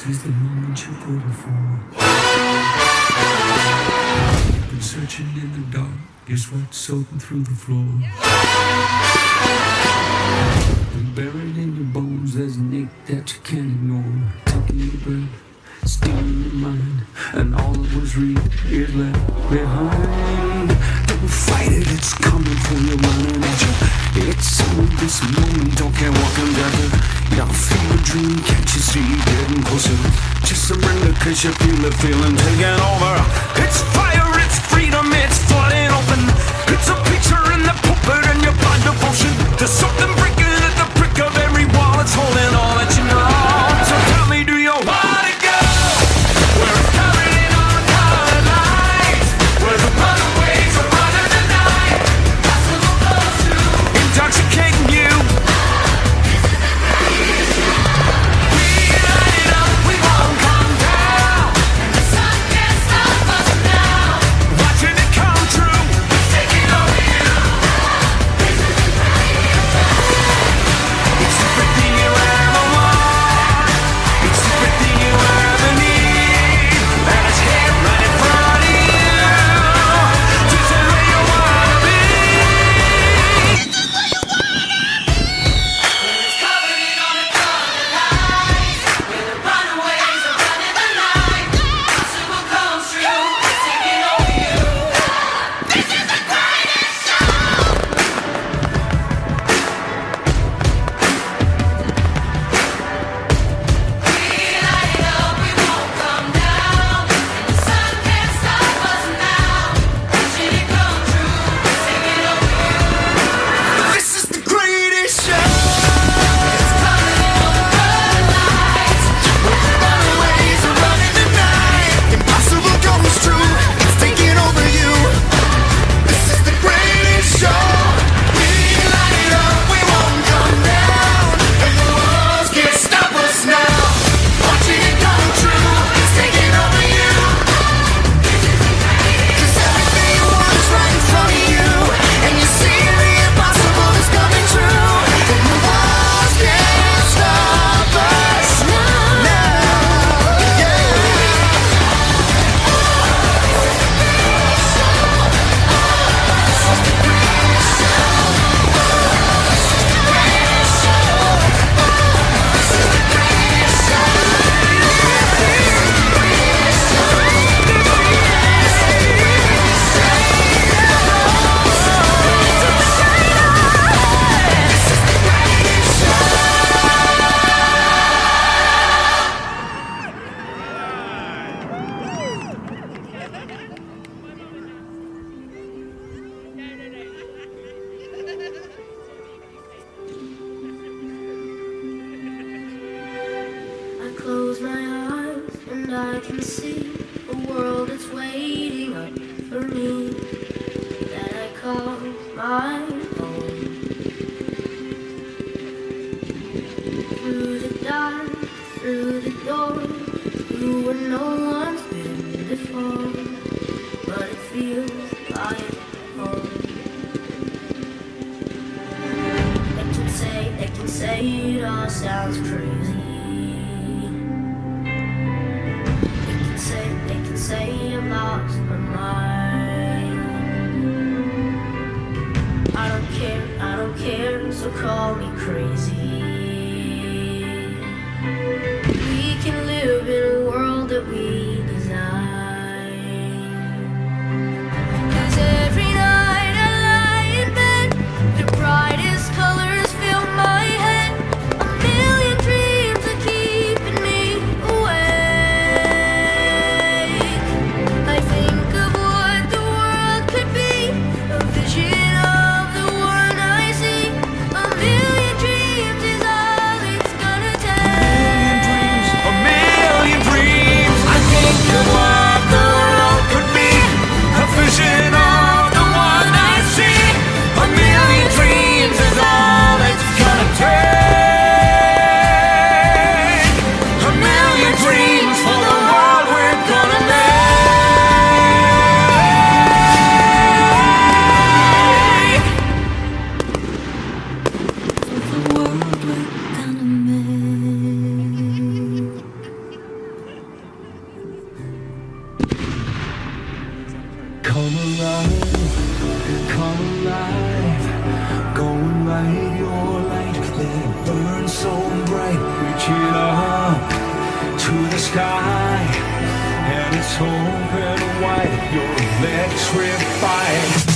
is the moment you put it for. Been searching in the dark, your sweat soaking through the floor. And buried in your bones, there's an ache that you can't ignore. Taking your breath, stealing your mind, and all that was real is left behind. Don't fight it, it's coming for you, running at you. It's in this moment, don't care what comes after. You feel a dream, can't you see it getting closer? Just surrender, cause you feel the feeling taking over. It's fire, it's freedom, it's flooding open. It's a picture in the puppet and your blind devotion. There's something breaking at the brick of every wall. It's holding all that you know. So tell me, do you want to go? Where it's covered in all colored lights, where the runaways are running the night. Possible close to intoxicating you. We light it up, we won't come down, and the sun can't stop us now. Watching it come true, it's taking over you. It's everything you ever want, it's everything you ever need, and it's here right in front of you. This is where you wanna be. This is where you wanna be. When it's covered in all the colored lights, when the runaways are running the night, possible comes true, it's taking over you. This is the greatest show. We light it up, we won't come down, and the sun can't stop us now. Watching it come true, it's taking over you. This is the greatest show. It's covered in all the colored lights, where the runaways are running the night. Impossible comes true, it's taking over you. This is the greatest show. We light it up, we won't come down, and the walls can't stop us now. Watching it come true, it's taking over you. 'Cause everything you want is right in front of you, and you see the impossible is coming true. And the walls can't stop us now. Yeah. I close my eyes and I can see a world that's waiting up for me, that I call my home. Through the dark, through the door, through where no one's been before, but it feels like home. They can say it all sounds crazy. They can say I've lost my mind. I don't care, so call me crazy. We can live in a world that we design. 'Cause every night I lie in bed, the brightest colors fill my head. A million dreams are keeping me awake. I think of what the world could be, a vision of the one I see. A million dreams is all it's gonna take. A million dreams. I light your light, let it burn so bright. Reach it up to the sky, and it's open wide. Your electrified.